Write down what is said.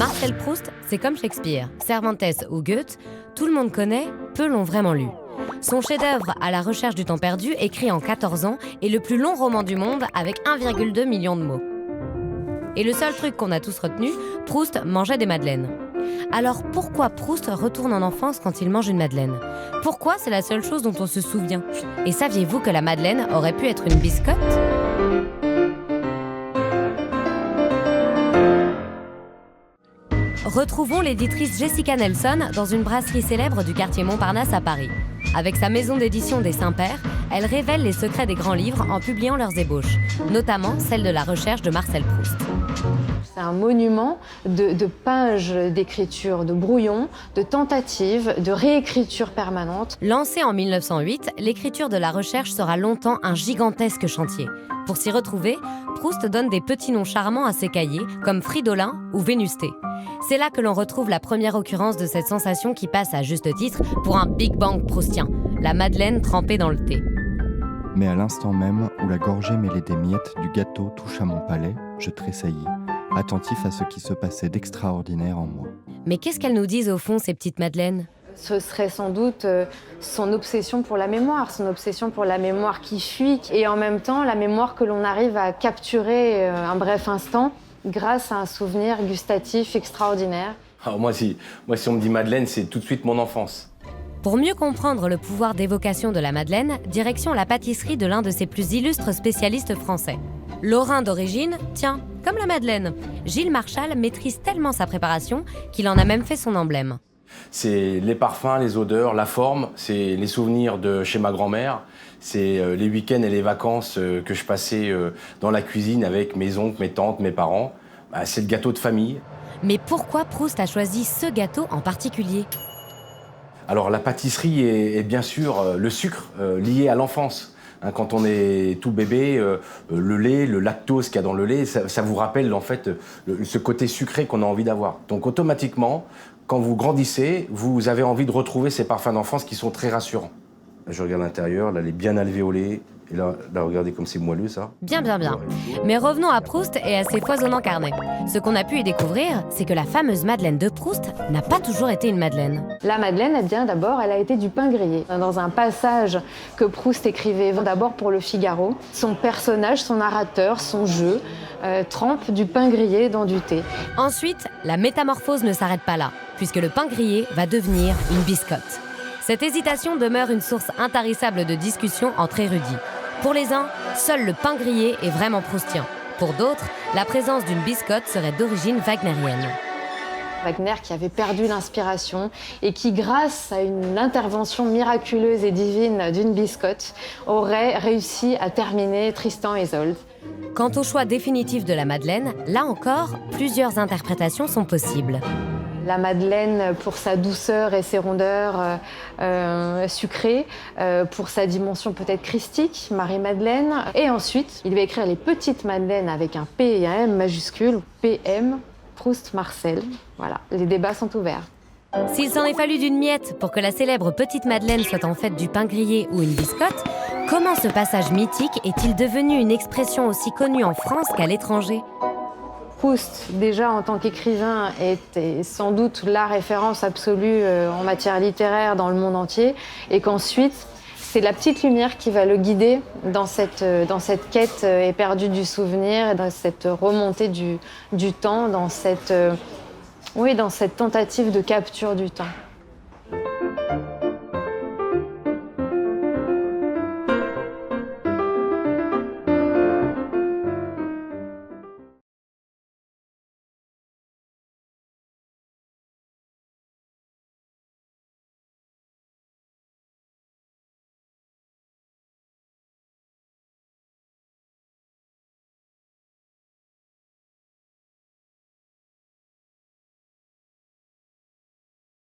Marcel Proust, c'est comme Shakespeare, Cervantes ou Goethe, tout le monde connaît, peu l'ont vraiment lu. Son chef-d'œuvre À la recherche du temps perdu, écrit en 14 ans, est le plus long roman du monde avec 1,2 million de mots. Et le seul truc qu'on a tous retenu, Proust mangeait des madeleines. Alors pourquoi Proust retourne en enfance quand il mange une madeleine ? Pourquoi c'est la seule chose dont on se souvient ? Et saviez-vous que la madeleine aurait pu être une biscotte ? Retrouvons l'éditrice Jessica Nelson dans une brasserie célèbre du quartier Montparnasse à Paris. Avec sa maison d'édition des Saints-Pères, elle révèle les secrets des grands livres en publiant leurs ébauches, notamment celle de La recherche de Marcel Proust. C'est un monument de pages d'écriture, de brouillons, de tentatives, de réécriture permanente. Lancée en 1908, l'écriture de La recherche sera longtemps un gigantesque chantier. Pour s'y retrouver, Proust donne des petits noms charmants à ses cahiers, comme Fridolin ou Vénusté. C'est là que l'on retrouve la première occurrence de cette sensation qui passe à juste titre pour un Big Bang proustien, la madeleine trempée dans le thé. Mais à l'instant même où la gorgée mêlée des miettes du gâteau touche à mon palais, je tressaillis, attentif à ce qui se passait d'extraordinaire en moi. Mais qu'est-ce qu'elles nous disent au fond, ces petites madeleines ? Ce serait sans doute son obsession pour la mémoire, qui fuit, et en même temps la mémoire que l'on arrive à capturer un bref instant grâce à un souvenir gustatif extraordinaire. Alors moi, si on me dit madeleine, c'est tout de suite mon enfance. Pour mieux comprendre le pouvoir d'évocation de la madeleine, direction la pâtisserie de l'un de ses plus illustres spécialistes français. Lorrain d'origine, tiens, comme la madeleine. Gilles Marchal maîtrise tellement sa préparation qu'il en a même fait son emblème. C'est les parfums, les odeurs, la forme, c'est les souvenirs de chez ma grand-mère, c'est les week-ends et les vacances que je passais dans la cuisine avec mes oncles, mes tantes, mes parents. C'est le gâteau de famille. Mais pourquoi Proust a choisi ce gâteau en particulier ? Alors la pâtisserie est bien sûr le sucre lié à l'enfance. Quand on est tout bébé, le lait, le lactose qu'il y a dans le lait, ça vous rappelle en fait ce côté sucré qu'on a envie d'avoir. Donc automatiquement, quand vous grandissez, vous avez envie de retrouver ces parfums d'enfance qui sont très rassurants. Je regarde l'intérieur, là elle est bien alvéolée. Et là, regardez comme c'est moelleux, ça. Bien. Mais revenons à Proust et à ses foisonnants carnets. Ce qu'on a pu y découvrir, c'est que la fameuse madeleine de Proust n'a pas toujours été une madeleine. La madeleine, eh bien, d'abord, elle a été du pain grillé. Dans un passage que Proust écrivait d'abord pour Le Figaro, son personnage, son narrateur, son jeu, trempe du pain grillé dans du thé. Ensuite, la métamorphose ne s'arrête pas là, puisque le pain grillé va devenir une biscotte. Cette hésitation demeure une source intarissable de discussion entre érudits. Pour les uns, seul le pain grillé est vraiment proustien. Pour d'autres, la présence d'une biscotte serait d'origine wagnérienne. Wagner qui avait perdu l'inspiration et qui, grâce à une intervention miraculeuse et divine d'une biscotte, aurait réussi à terminer Tristan et Isolde. Quant au choix définitif de la madeleine, là encore, plusieurs interprétations sont possibles. La madeleine pour sa douceur et ses rondeurs sucrées, pour sa dimension peut-être christique, Marie-Madeleine. Et ensuite, il va écrire les petites madeleines avec un P et un M majuscule, PM, Proust-Marcel. Voilà, les débats sont ouverts. S'il s'en est fallu d'une miette pour que la célèbre petite madeleine soit en fait du pain grillé ou une biscotte, comment ce passage mythique est-il devenu une expression aussi connue en France qu'à l'étranger ? Proust, déjà en tant qu'écrivain, était sans doute la référence absolue en matière littéraire dans le monde entier, et qu'ensuite, c'est la petite lumière qui va le guider dans cette quête éperdue du souvenir, et dans cette remontée du temps, dans cette tentative de capture du temps.